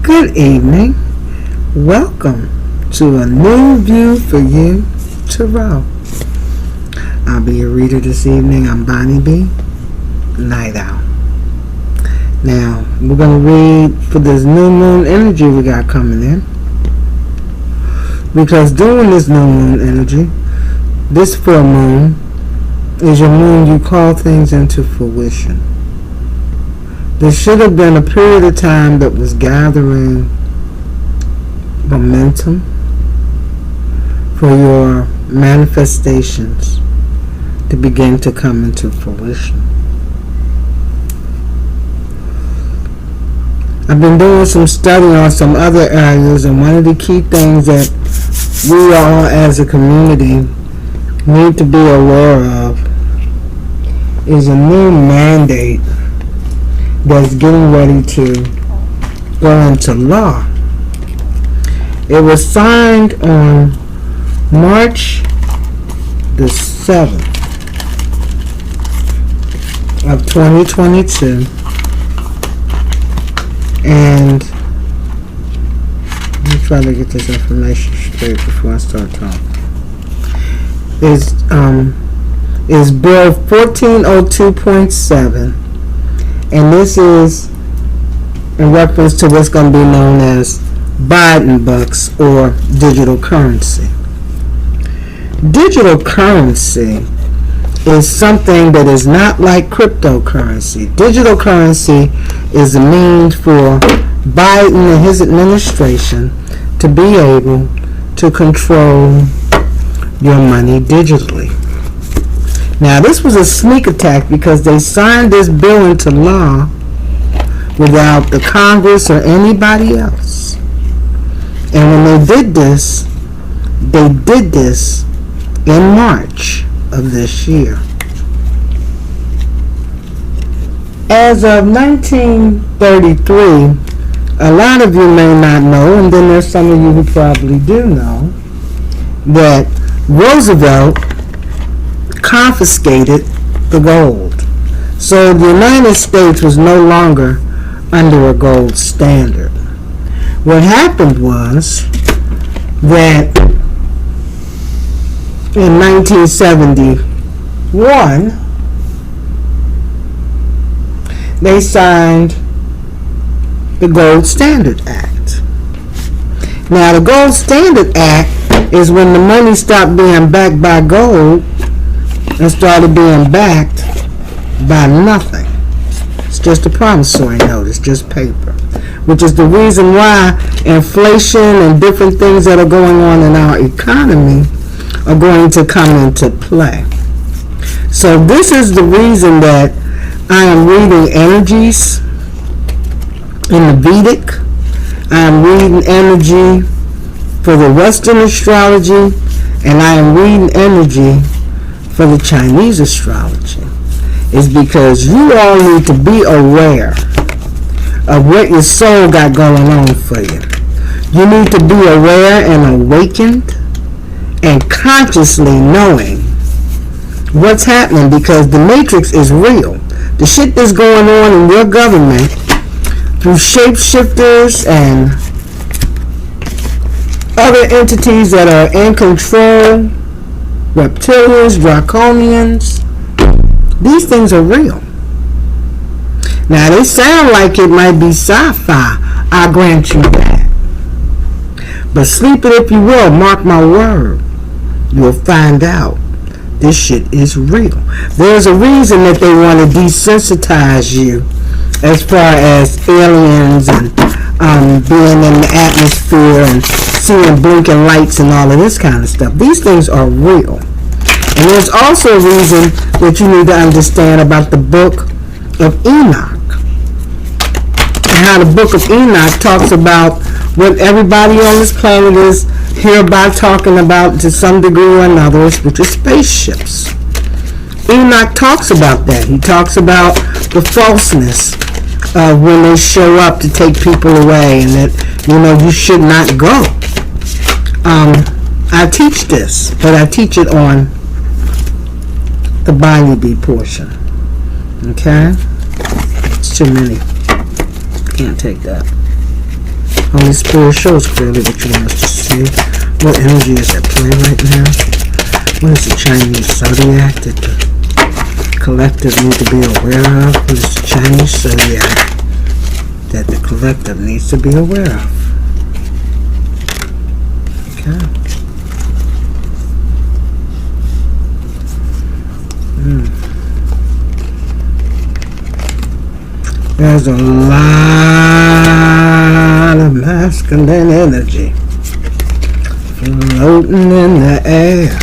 Good evening. Welcome to a new view for you, Tarot. I'll be your reader this evening. I'm Bonnie B. Night Owl. Now, we're going to read for this new moon energy we got coming in. Because during this new moon energy, this full moon is your moon you call things into fruition. There should have been a period of time that was gathering momentum for your manifestations to begin to come into fruition. I've been doing some study on some other areas, and one of the key things that we all as a community need to be aware of is a new mandate that's getting ready to go into law. It was signed on March the 7th of 2022, and let me try to get this information straight before I start talking. Is Bill 1402.7, and this is in reference to what's going to be known as Biden bucks or digital currency. Digital currency is something that is not like cryptocurrency. Digital currency is a means for Biden and his administration to be able to control your money digitally. Now, this was a sneak attack because they signed this bill into law without the Congress or anybody else. And when they did this in March of this year. As of 1933, a lot of you may not know, and then there's some of you who probably do know, that Roosevelt confiscated the gold. So the United States was no longer under a gold standard. What happened was that in 1971, they signed the Gold Standard Act. Now, the Gold Standard Act is when the money stopped being backed by gold and started being backed by nothing. It's just a promissory note. It's just paper, which is the reason why inflation and different things that are going on in our economy are going to come into play. So this is the reason that I am reading energies in the Vedic. I am reading energy for the Western astrology, and I am reading energy for the Chinese astrology. Is because you all need to be aware of what your soul got going on for you. You need to be aware and awakened and consciously knowing what's happening, because the matrix is real. The shit that's going on in your government through shapeshifters and other entities that are in control, reptilians, draconians, these things are real. Now, they sound like it might be sci-fi. I grant you that. But sleep it if you will. Mark my word. You'll find out this shit is real. There's a reason that they want to desensitize you as far as aliens and being in the atmosphere and seeing blinking lights and all of this kind of stuff. These things are real. And there's also a reason that you need to understand about the book of Enoch. And how the book of Enoch talks about what everybody on this planet is hereby talking about to some degree or another, which is spaceships. Enoch talks about that. He talks about the falseness of when they show up to take people away, and that, you should not go. I teach this, but I teach it on the Bonnie B portion. Okay? It's too many. Can't take that. Holy Spirit, show us clearly what you want us to see. What energy is at play right now? What is the Chinese zodiac that the collective need to be aware of? What is the Chinese zodiac that the collective needs to be aware of? Okay. There's a lot of masculine energy floating in the air.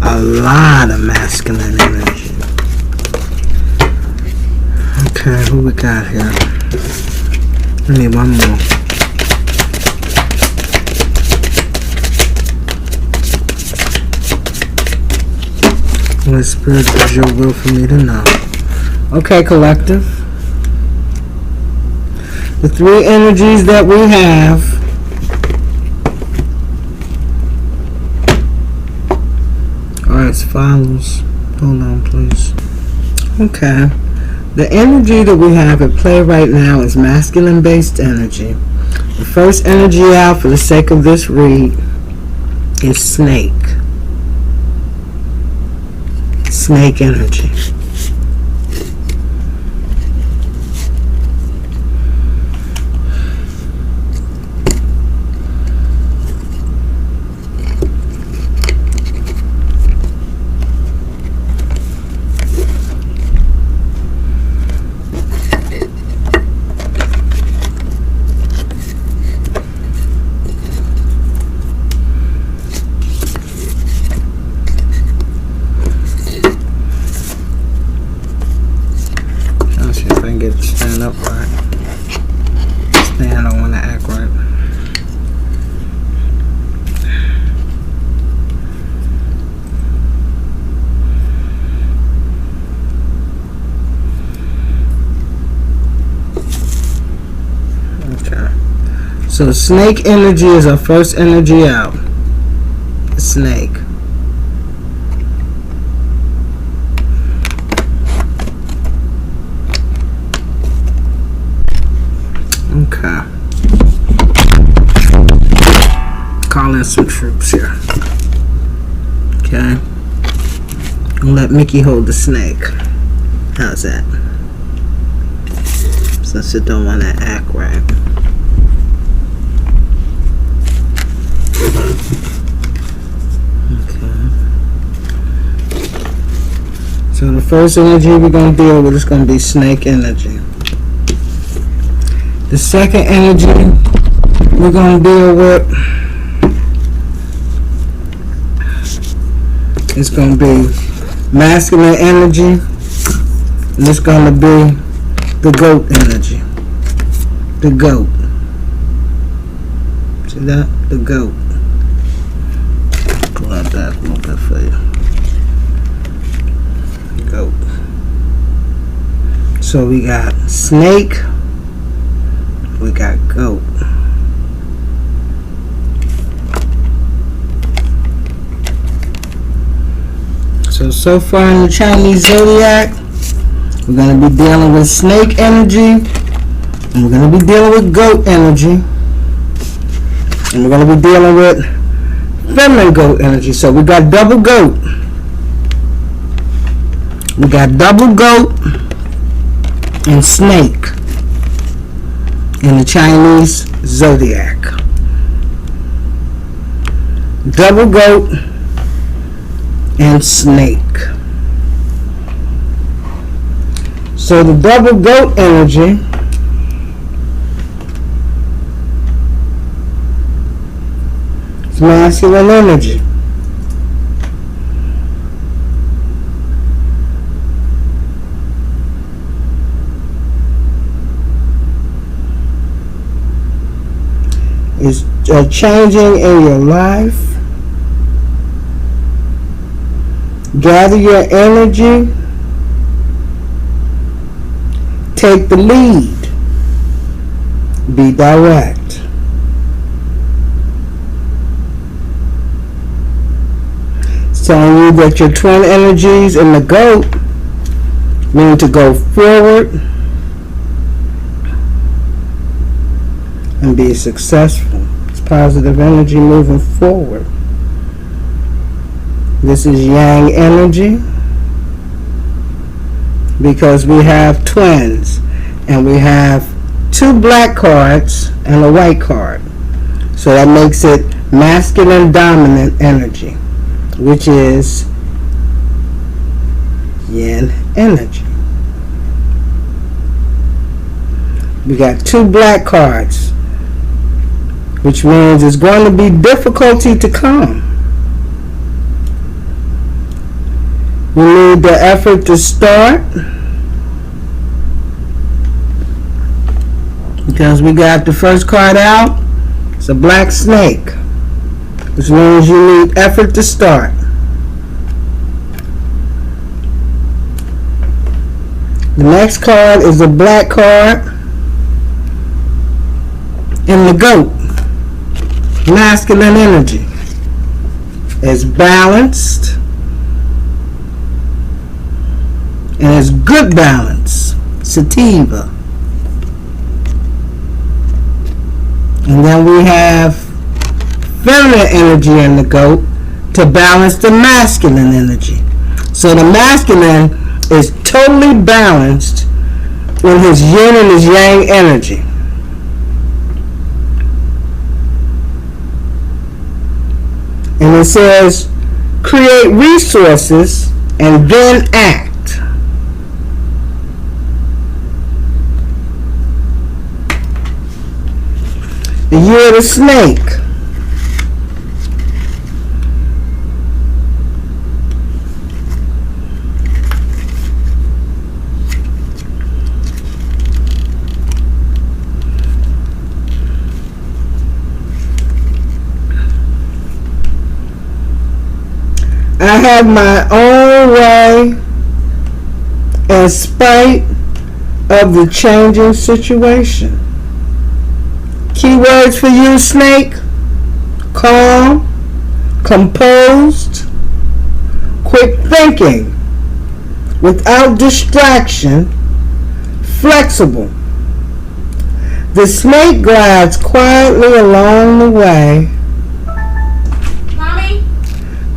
A lot of masculine energy. Okay, who we got here? I need one more. Holy Spirit, is your will for me to know. Okay, collective. The three energies that we have are as follows. Hold on, please. Okay. The energy that we have at play right now is masculine-based energy. The first energy out for the sake of this read is snake. Snake energy. So snake energy is our first energy out. Snake. Okay. Call in some troops here. Okay. And let Mickey hold the snake. How's that? Since it don't want to act right. So the first energy we're going to deal with is going to be snake energy. The second energy we're going to deal with is going to be masculine energy, and it's going to be the goat energy. The goat. See that? The goat. Pull that back a little bit for you. Goat. So we got snake, we got goat. So far in the Chinese zodiac, we're going to be dealing with snake energy, and we're going to be dealing with goat energy, and we're going to be dealing with feminine goat energy. So we got double goat. We got double goat and snake in the Chinese zodiac. Double goat and snake. So the double goat energy is masculine energy. Is changing in your life. Gather your energy. Take the lead. Be direct. It's telling you that your twin energies in the goat mean to go forward and be successful. It's positive energy moving forward. This is yang energy because we have twins and we have 2 black cards and a white card. So that makes it masculine dominant energy, which is yin energy. We got 2 black cards, which means it's going to be difficulty to come. We need the effort to start because we got the first card out. It's a black snake, which means you need effort to start. The next card is a black card in the goat. Masculine energy is balanced and it's good balance, sativa. And then we have feminine energy in the goat to balance the masculine energy. So the masculine is totally balanced in his yin and his yang energy. And it says, create resources and then act. The year of the snake. I have my own way in spite of the changing situation. Keywords for you, snake: calm, composed, quick thinking, without distraction, flexible. The snake glides quietly along the way.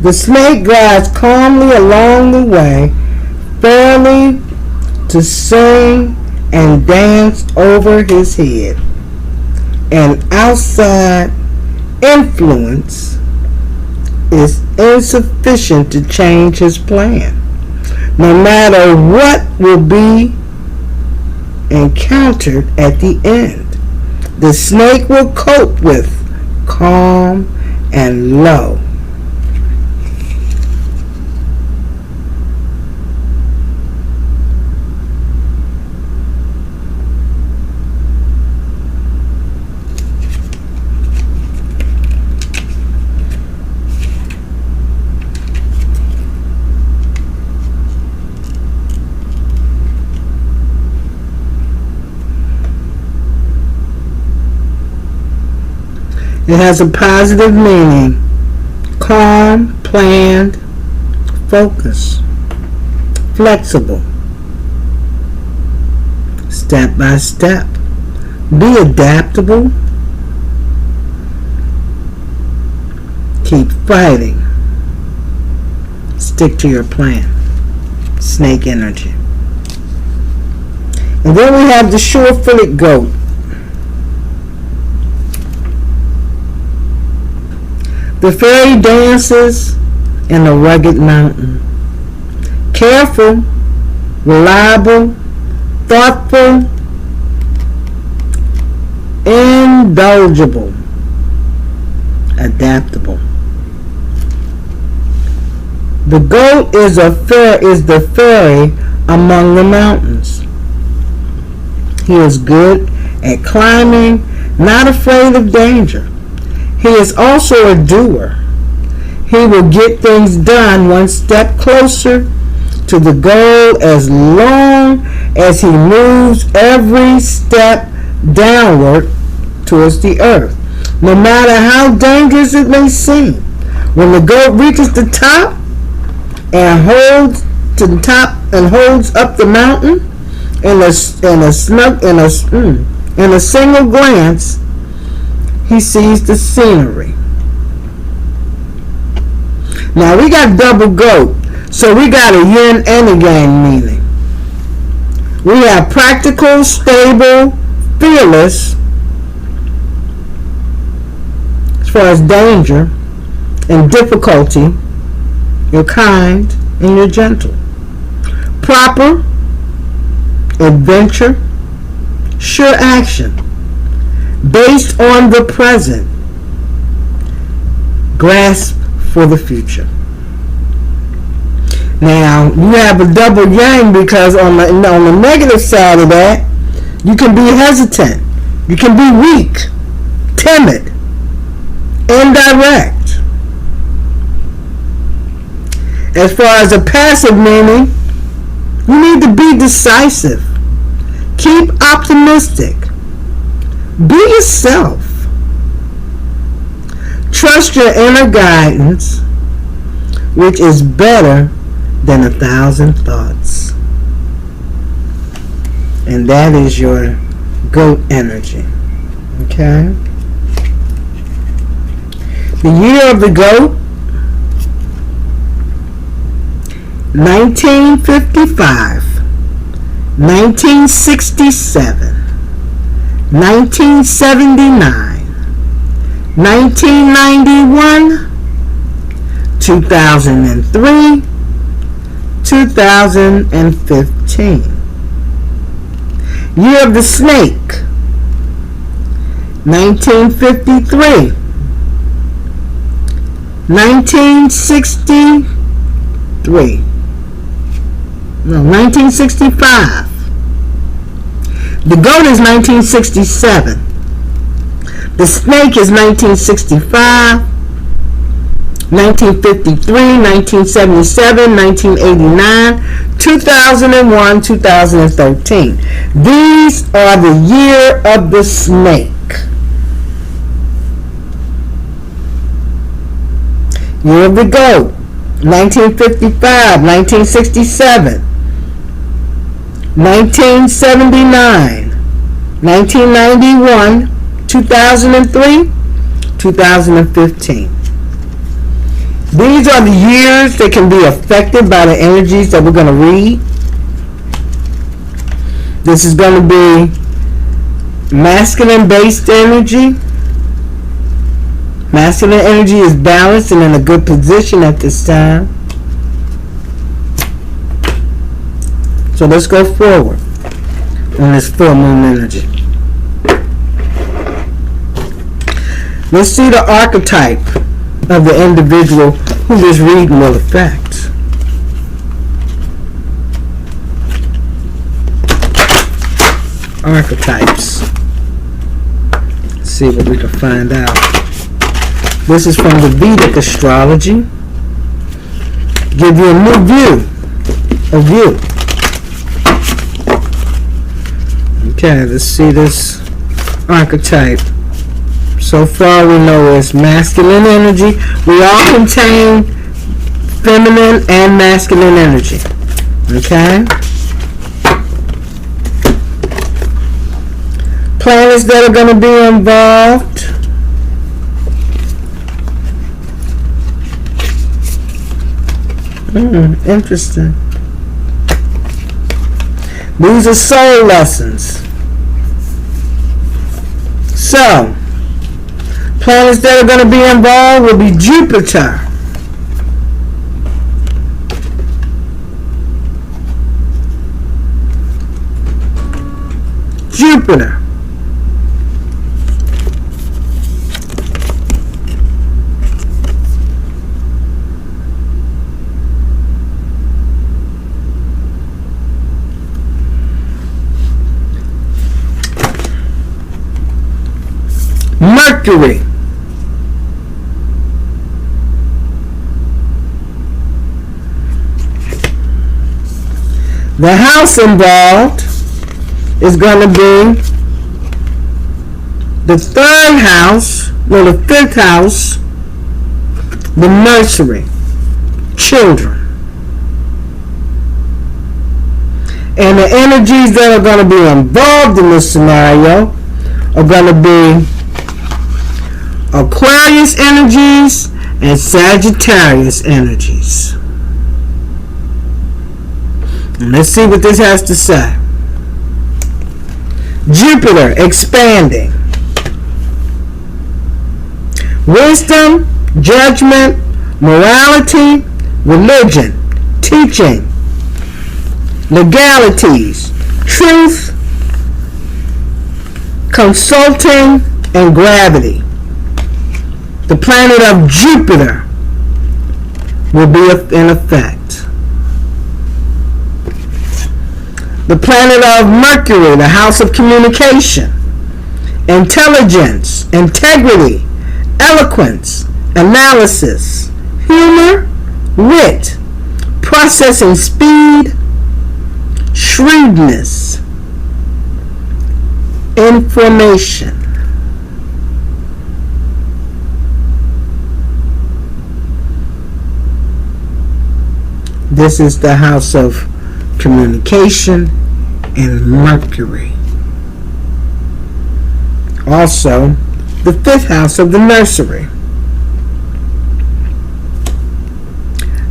The snake glides calmly along the way, fairly to sing and dance over his head. And outside influence is insufficient to change his plan. No matter what will be encountered at the end, the snake will cope with calm and low. It has a positive meaning. Calm, planned, focused, flexible, step by step. Be adaptable. Keep fighting. Stick to your plan. Snake energy. And then we have the sure-footed goat. The fairy dances in a rugged mountain. Careful, reliable, thoughtful, indulgible, adaptable. The goat is the fairy among the mountains. He is good at climbing, not afraid of danger. He is also a doer. He will get things done one step closer to the goal as long as he moves every step downward towards the earth. No matter how dangerous it may seem, when the goat reaches the top and holds to the top and holds up the mountain in a single glance, he sees the scenery. Now we got double goat, so we got a yin and a yang meaning. We have practical, stable, fearless, as far as danger and difficulty. You're kind and you're gentle. Proper, adventure, sure action, based on the present, grasp for the future. Now, you have a double yang because on the negative side of that, you can be hesitant, you can be weak, timid, indirect. As far as a passive meaning, you need to be decisive. Keep optimistic. Be yourself. Trust your inner guidance, which is better than 1,000 thoughts. And that is your goat energy. Okay? The year of the goat, 1955, 1967, 1979, 1991, 2003, 2015. Year of the snake, 1953, 1963, 1965. The goat is 1967. The snake is 1965, 1953, 1977, 1989, 2001, 2013. These are the year of the snake. Year of the goat, 1955, 1967, 1979, 1991, 2003, 2015. These are the years that can be affected by the energies that we're going to read. This is going to be masculine-based energy. Masculine energy is balanced and in a good position at this time. So let's go forward on this full moon energy. Let's see the archetype of the individual who this reading will affect. Archetypes. Let's see what we can find out. This is from the Vedic Astrology. Give you a new view. Okay, let's see this archetype. So far we know it's masculine energy. We all contain feminine and masculine energy. Okay? Planets that are going to be involved. Interesting. These are soul lessons. So, planets that are going to be involved will be Jupiter, Mercury, the house involved is going to be the third house, or the fifth house, the nursery, children. And the energies that are going to be involved in this scenario are going to be Aquarius energies, and Sagittarius energies. And let's see what this has to say. Jupiter expanding. Wisdom, judgment, morality, religion, teaching, legalities, truth, consulting, and gravity. The planet of Jupiter will be in effect. The planet of Mercury, the house of communication, intelligence, integrity, eloquence, analysis, humor, wit, processing speed, shrewdness, information. This is the house of communication and Mercury. Also, the fifth house of the nursery.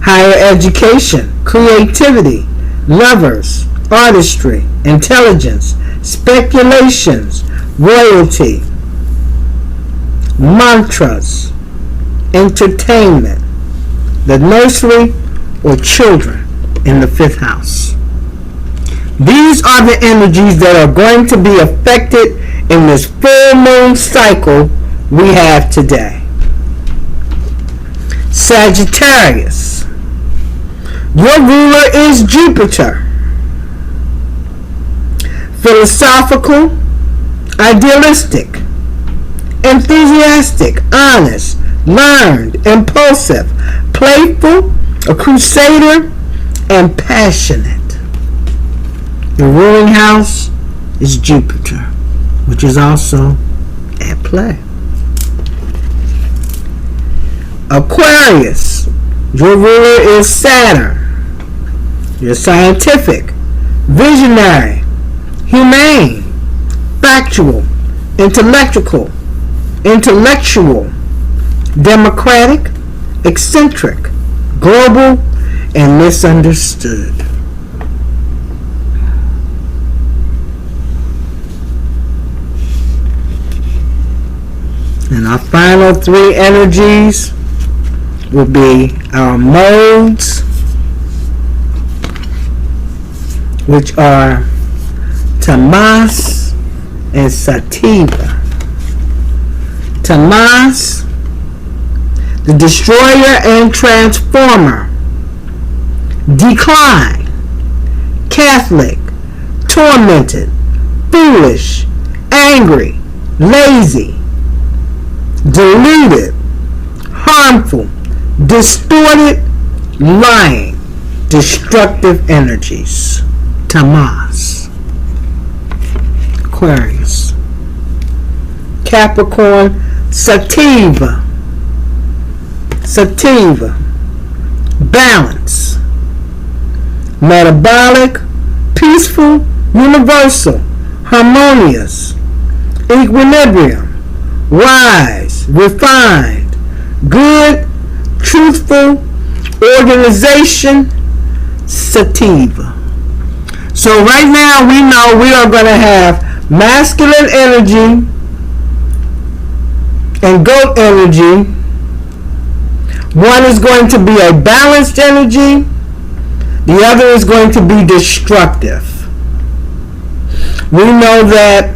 Higher education, creativity, lovers, artistry, intelligence, speculations, royalty, mantras, entertainment, the nursery or children in the fifth house. These are the energies that are going to be affected in this full moon cycle we have today. Sagittarius. Your ruler is Jupiter. Philosophical, idealistic, enthusiastic, honest, learned, impulsive, playful, a crusader, and passionate. The ruling house is Jupiter, which is also at play. Aquarius, your ruler is Saturn. You're scientific, visionary, humane, factual, intellectual, democratic, eccentric, global, and misunderstood. And our final three energies will be our modes, which are Tamas and Sativa. Tamas, the destroyer and transformer. Decline, Catholic, tormented, foolish, angry, lazy, deluded, harmful, distorted, lying, destructive energies. Tamas. Aquarius. Capricorn, Sativa. Sativa. Balance. Metabolic, peaceful, universal, harmonious, equilibrium, wise, refined, good, truthful, organization, Sativa. So right now we know we are going to have masculine energy and goat energy. One is going to be a balanced energy. The other is going to be destructive. We know that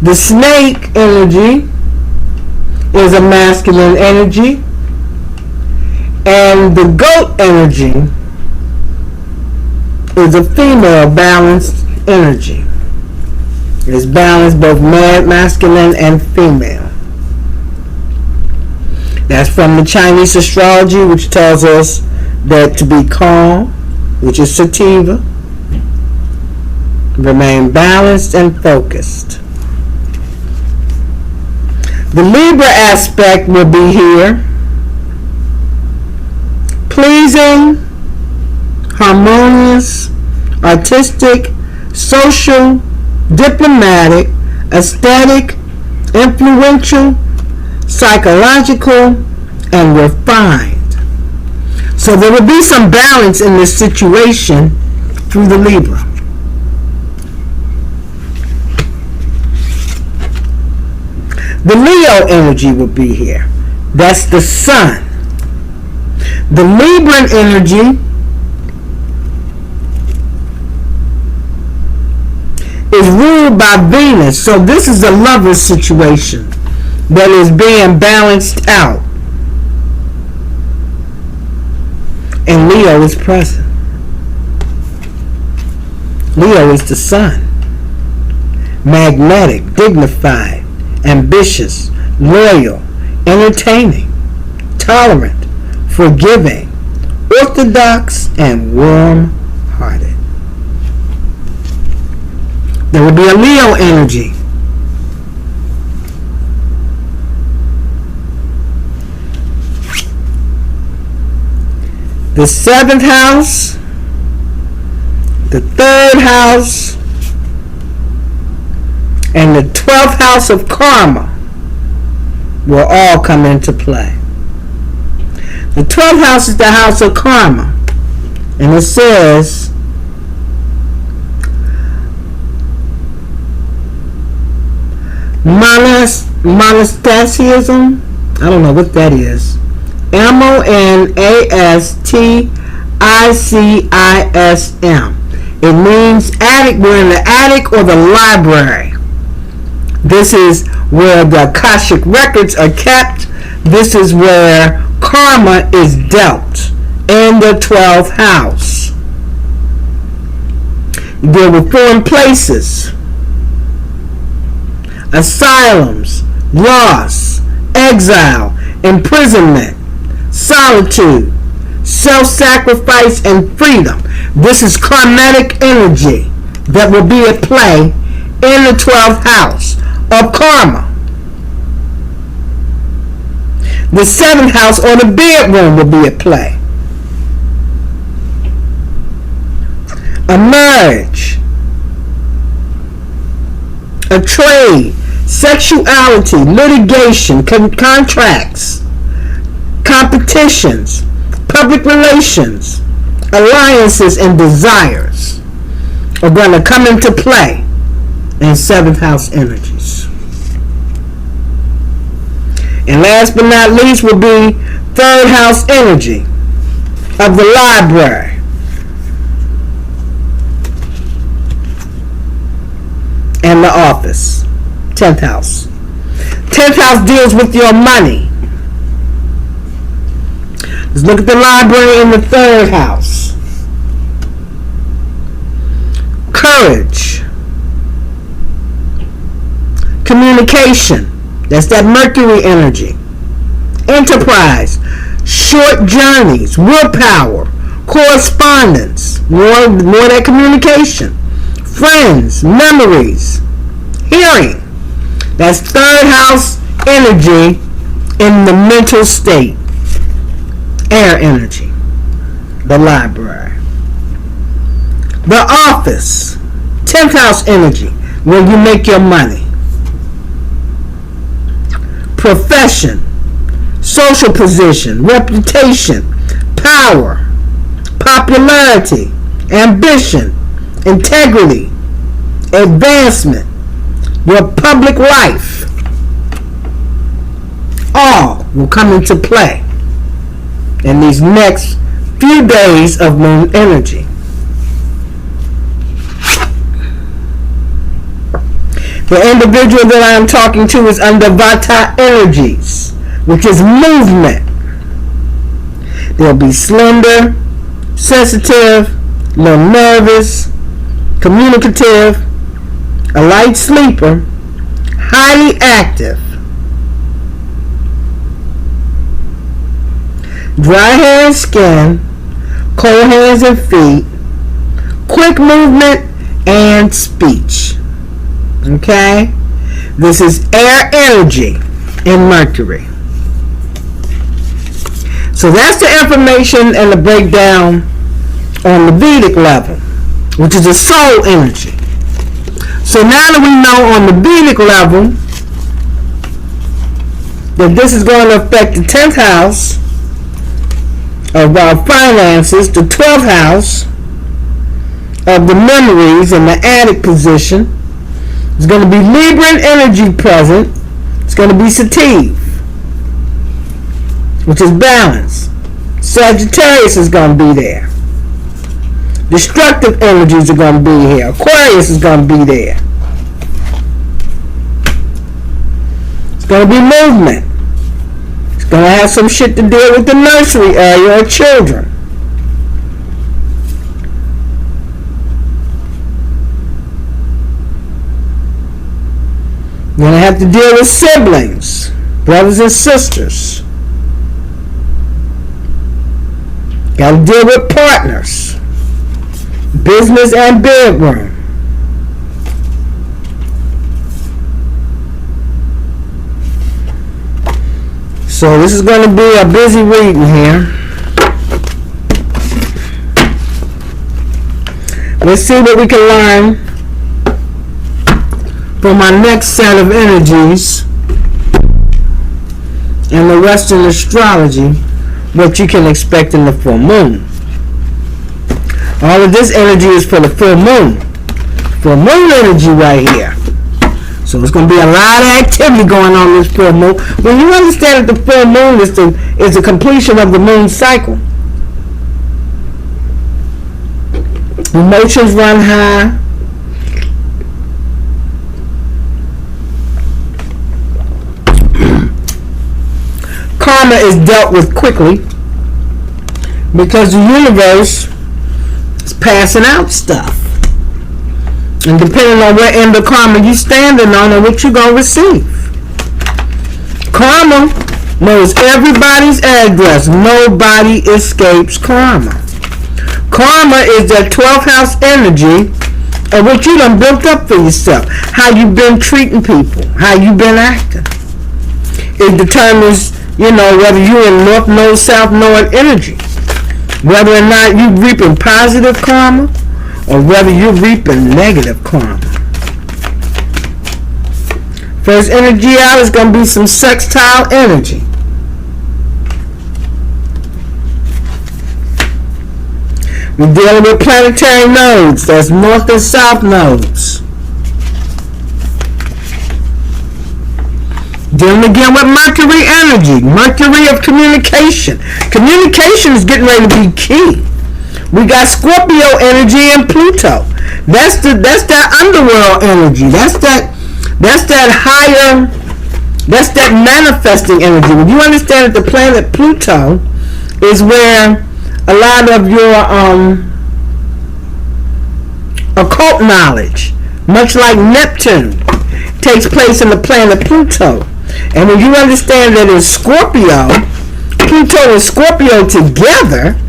the snake energy is a masculine energy, and the goat energy is a female balanced energy. It's balanced both masculine and female. That's from the Chinese astrology, which tells us that to be calm, which is Sativa, remain balanced and focused. The Libra aspect will be here. Pleasing, harmonious, artistic, social, diplomatic, aesthetic, influential, psychological, and refined. So there will be some balance in this situation through the Libra. The Leo energy will be here. That's the sun. The Libran energy is ruled by Venus. So this is a lover's situation that is being balanced out. And Leo is present. Leo is the sun. Magnetic, dignified, ambitious, loyal, entertaining, tolerant, forgiving, orthodox, and warm-hearted. There will be a Leo energy. The 7th house, the 3rd house, and the 12th house of karma will all come into play. The 12th house is the house of karma. And it says, monasticism, I don't know what that is. monasticism. It means attic. We're in the attic or the library. This is where the Akashic records are kept. This is where karma is dealt in the 12th house. There were foreign places, asylums, loss, exile, imprisonment, solitude, self-sacrifice, and freedom. This is karmatic energy that will be at play in the 12th house of karma. The 7th house or the bedroom will be at play. A marriage, a trade, sexuality, litigation, contracts, competitions, public relations, alliances, and desires are going to come into play in 7th house energies. And last but not least will be 3rd house energy of the library. And the office. 10th house. 10th house deals with your money. Let's look at the library in the 3rd house. Courage. Communication. That's that Mercury energy. Enterprise. Short journeys. Willpower. Correspondence. More that communication. Friends. Memories. Hearing. That's 3rd house energy in the mental state. Air energy. The library. The office. 10th house energy. Where you make your money. Profession. Social position. Reputation. Power. Popularity. Ambition. Integrity. Advancement. Your public life. All will come into play in these next few days of moon energy. The individual that I am talking to is under Vata energies, which is movement. They'll be slender, sensitive, a little nervous, communicative, a light sleeper, highly active, dry hair and skin, cold hands and feet, quick movement, and speech. Okay? This is air energy in Mercury. So that's the information and the breakdown on the Vedic level, which is the soul energy. So now that we know on the Vedic level that this is going to affect the 10th house of our finances, the 12th house of the memories and the attic position. It's going to be Libran energy present. It's going to be Sativ, which is balance. Sagittarius is going to be there. Destructive energies are going to be here. Aquarius is going to be there. It's going to be movement. It's going to have some shit to deal with the nursery area or children. You're going to have to deal with siblings, brothers and sisters. Got to deal with partners, business and bedroom. So this is going to be a busy reading here. Let's see what we can learn from our next set of energies in the Western astrology, what you can expect in the full moon. All of this energy is for the full moon. Full moon energy right here. So it's going to be a lot of activity going on this full moon. When you understand that the full moon is the completion of the moon cycle, emotions run high. Karma is dealt with quickly because the universe is passing out stuff. And depending on what end of karma you standing on and what you're going to receive. Karma knows everybody's address. Nobody escapes karma. Karma is that 12th house energy of what you done built up for yourself. How you been treating people. How you been acting. It determines, whether you're in north node, south node energy. Whether or not you reaping positive karma or whether you're reaping negative karma. First energy out is going to be some sextile energy. We're dealing with planetary nodes. That's north and south nodes. Dealing again with Mercury energy. Mercury of communication. Communication is getting ready to be key. We got Scorpio energy and Pluto. That's that underworld energy. That's that higher, that's that manifesting energy. When you understand that the planet Pluto is where a lot of your occult knowledge, much like Neptune, takes place in the planet Pluto. And when you understand that in Scorpio, Pluto and Scorpio together,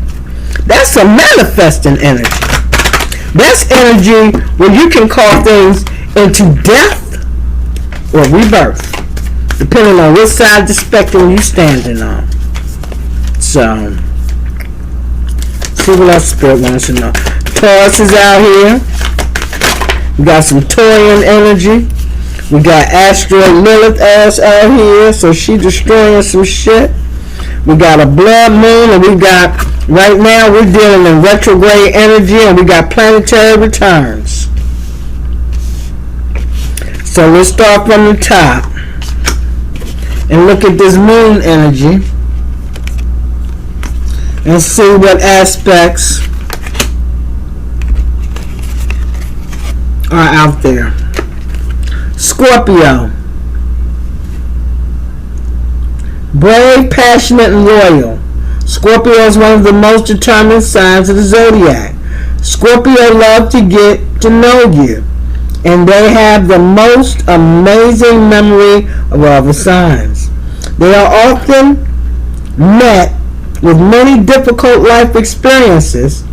that's a manifesting energy. That's energy where you can call things into death or rebirth, depending on which side of the spectrum you're standing on. So, see what else Spirit wants to know. Taurus is out here. We got some Taurian energy. We got asteroid Lilith ass out here, so she destroying some shit. We got a blood moon, and we got, right now we're dealing in retrograde energy, and we got planetary returns. So let's start from the top and look at this moon energy and see what aspects are out there. Scorpio. Brave, passionate, and loyal. Scorpio is one of the most determined signs of the zodiac. Scorpio love to get to know you, and they have the most amazing memory of all the signs. They are often met with many difficult life experiences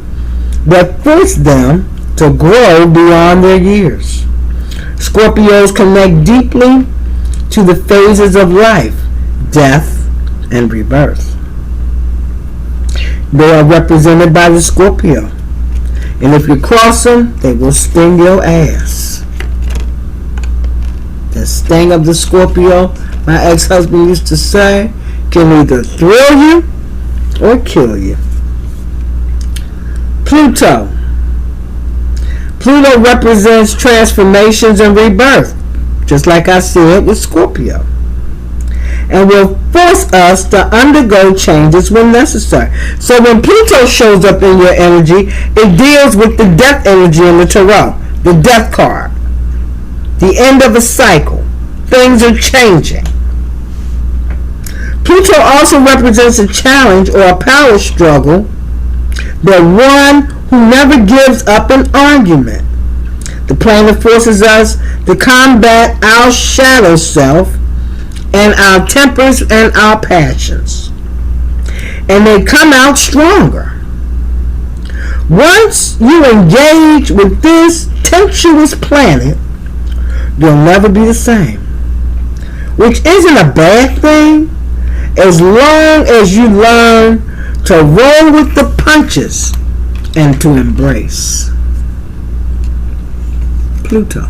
that force them to grow beyond their years. Scorpios connect deeply to the phases of life, death, and rebirth. They are represented by the Scorpio. And if you cross them, they will sting your ass. The sting of the Scorpio my ex-husband used to say, can either thrill you or kill you. Pluto. Pluto represents transformations and rebirth, just like I said with Scorpio, and will force us to undergo changes when necessary. So when Pluto shows up in your energy, it deals with the death energy in the tarot, the death card, the end of a cycle. Things are changing. Pluto also represents a challenge or a power struggle, the one who never gives up an argument. The planet forces us to combat our shadow self and our tempers and our passions, and they come out stronger. Once you engage with this tempestuous planet, you'll never be the same, which isn't a bad thing as long as you learn to roll with the punches and to embrace. Pluto.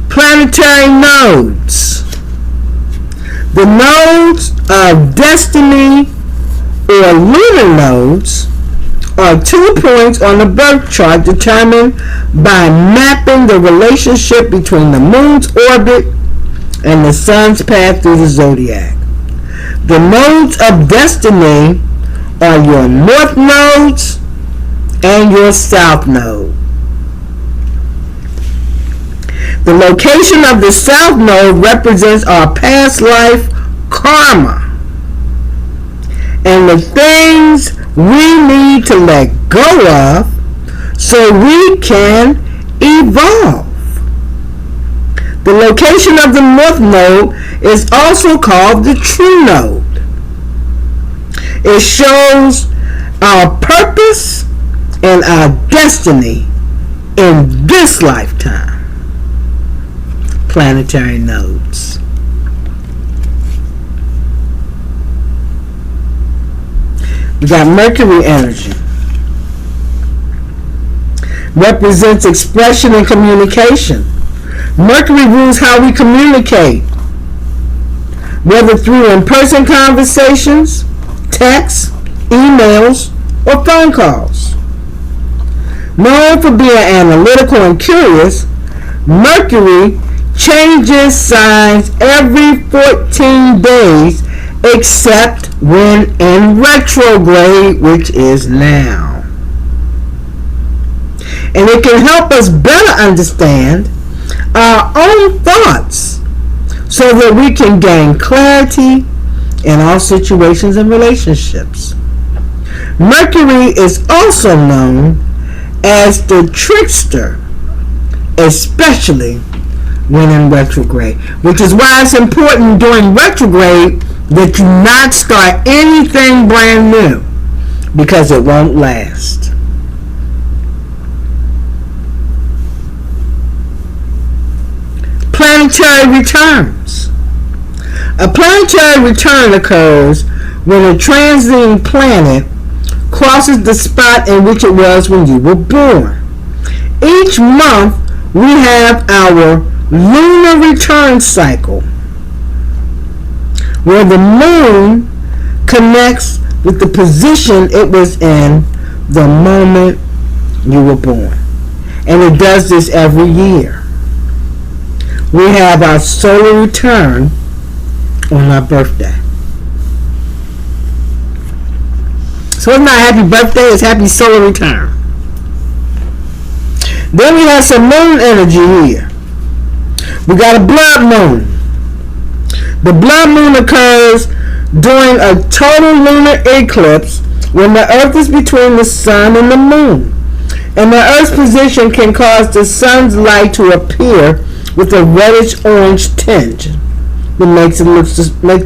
Planetary nodes. The nodes of destiny or lunar nodes are 2 points on the birth chart determined by mapping the relationship between the moon's orbit and the sun's path through the zodiac. The nodes of destiny are your north nodes and your south node. The location of the south node represents our past life karma and the things we need to let go of so we can evolve. The location of the north node is also called the true node. It shows our purpose and our destiny in this lifetime. Planetary nodes. We got Mercury energy. Represents expression and communication. Mercury rules how we communicate, whether through in-person conversations, texts, emails, or phone calls. Known for being analytical and curious, Mercury changes signs every 14 days except when in retrograde, which is now. And it can help us better understand our own thoughts so that we can gain clarity in all situations and relationships. Mercury is also known as the trickster, especially when in retrograde, which is why it's important during retrograde that you not start anything brand new, because it won't last. Planetary returns. A planetary return occurs when a transiting planet crosses the spot in which it was when you were born. Each month we have our lunar return cycle, where the moon connects with the position it was in the moment you were born. And it does this every year. We have our solar return on our birthday. So it's not happy birthday, it's happy solar return. Then we have some moon energy here. We got a blood moon. The blood moon occurs during a total lunar eclipse when the earth is between the sun and the moon. And the earth's position can cause the sun's light to appear with a reddish orange tinge that makes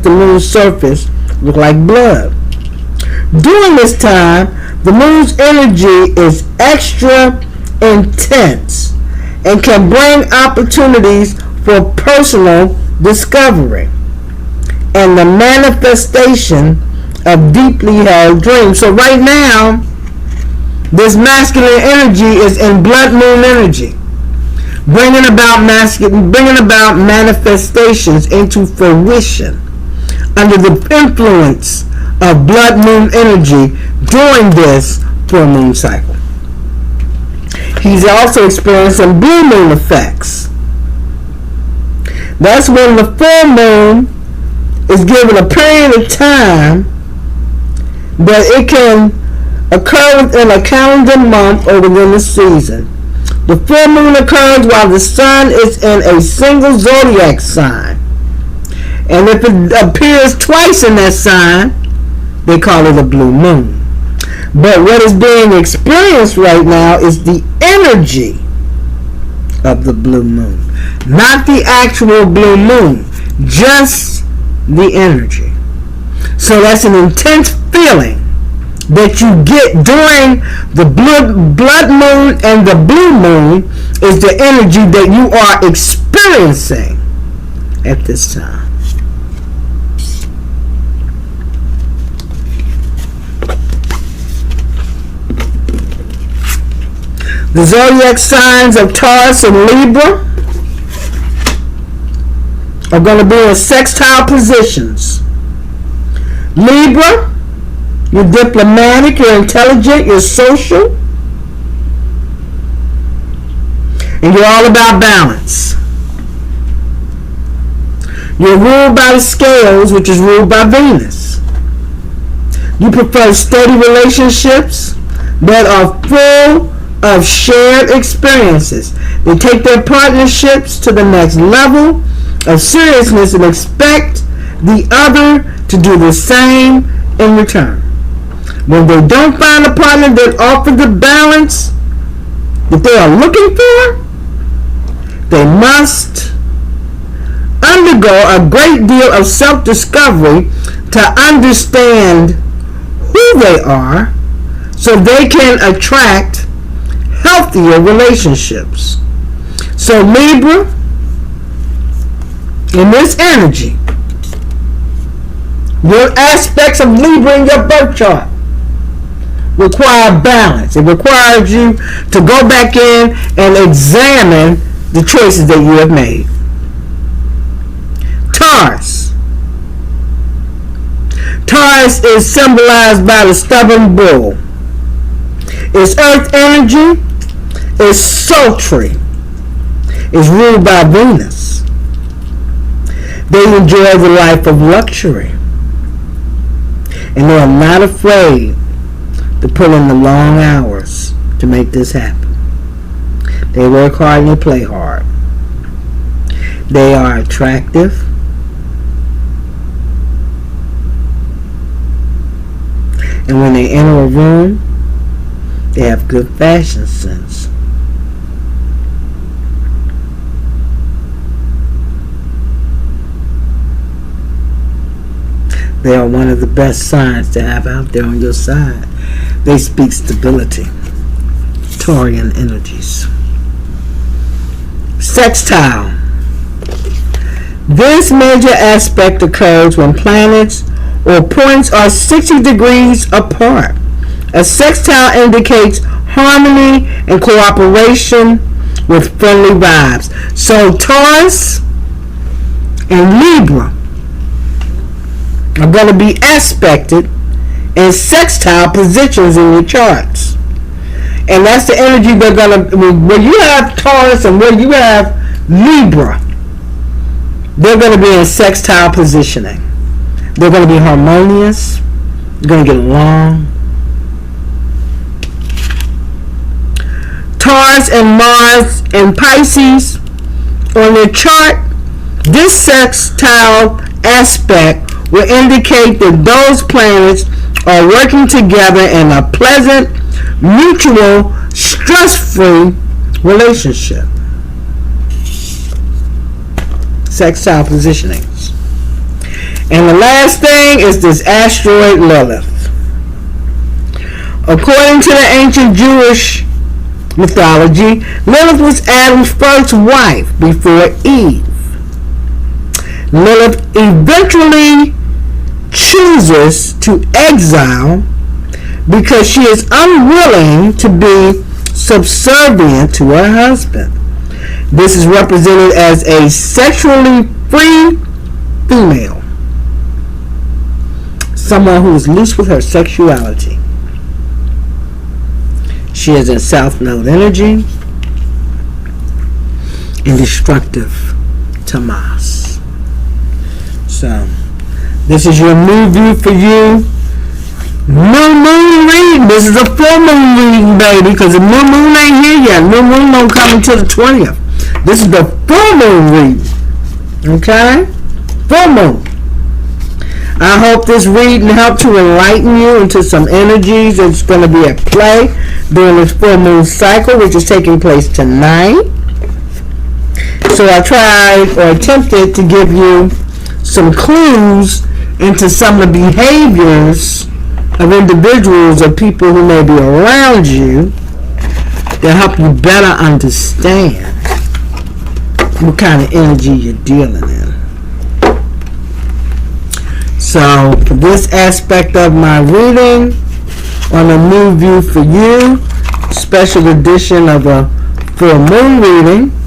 the moon's surface look like blood. During this time, the moon's energy is extra intense and can bring opportunities for personal discovery and the manifestation of deeply held dreams. So right now, this masculine energy is in blood moon energy, bringing about manifestations into fruition under the influence of blood moon energy during this full moon cycle. He's also experiencing blue moon effects. That's when the full moon is given a period of time that it can occur within a calendar month or within a season. The full moon occurs while the sun is in a single zodiac sign. And if it appears twice in that sign, they call it a blue moon. But what is being experienced right now is the energy of the blue moon. Not the actual blue moon, just the energy. So that's an intense feeling that you get during the blood moon and the blue moon is the energy that you are experiencing at this time. The zodiac signs of Taurus and Libra are going to be in sextile positions. Libra, you're diplomatic, you're intelligent, you're social, and you're all about balance. You're ruled by the scales, which is ruled by Venus. You prefer steady relationships that are full of shared experiences. They take their partnerships to the next level of seriousness and expect the other to do the same in return. When they don't find a partner that offers the balance that they are looking for, they must undergo a great deal of self-discovery to understand who they are so they can attract healthier relationships. So Libra, in this energy, your aspects of Libra in your birth chart require balance. It requires you to go back in and examine the choices that you have made. Taurus. Taurus is symbolized by the stubborn bull. Its earth energy is sultry. It's ruled by Venus. They enjoy the life of luxury. And they are not afraid to put in the long hours to make this happen. They work hard and they play hard. They are attractive. And when they enter a room, they have good fashion sense. They are one of the best signs to have out there on your side. They speak stability. Taurian energies. Sextile. This major aspect occurs when planets or points are 60 degrees apart. A sextile indicates harmony and cooperation with friendly vibes. So Taurus and Libra are going to be aspected in sextile positions in your charts. And that's the energy they're going to, where you have Taurus and where you have Libra, they're going to be in sextile positioning. They're going to be harmonious. They're going to get along. Taurus and Mars and Pisces on their chart, this sextile aspect will indicate that those planets are working together in a pleasant, mutual, stress-free relationship. Sextile positionings. And the last thing is this asteroid Lilith. According to the ancient Jewish mythology, Lilith was Adam's first wife before Eve. Lilith eventually chooses to exile because she is unwilling to be subservient to her husband. This is represented as a sexually free female. Someone who is loose with her sexuality. She is in South Node energy and destructive Tamas. So, this is your new view for you. New moon reading. This is a full moon reading, baby, because the new moon ain't here yet. New moon don't come until the 20th. This is the full moon reading. Okay? Full moon. I hope this reading helped to enlighten you into some energies that's going to be at play during this full moon cycle, which is taking place tonight. So I tried or attempted to give you some clues into some of the behaviors of individuals or people who may be around you to help you better understand what kind of energy you're dealing in. So, for this aspect of my reading, on a new view for you, special edition of a full moon reading,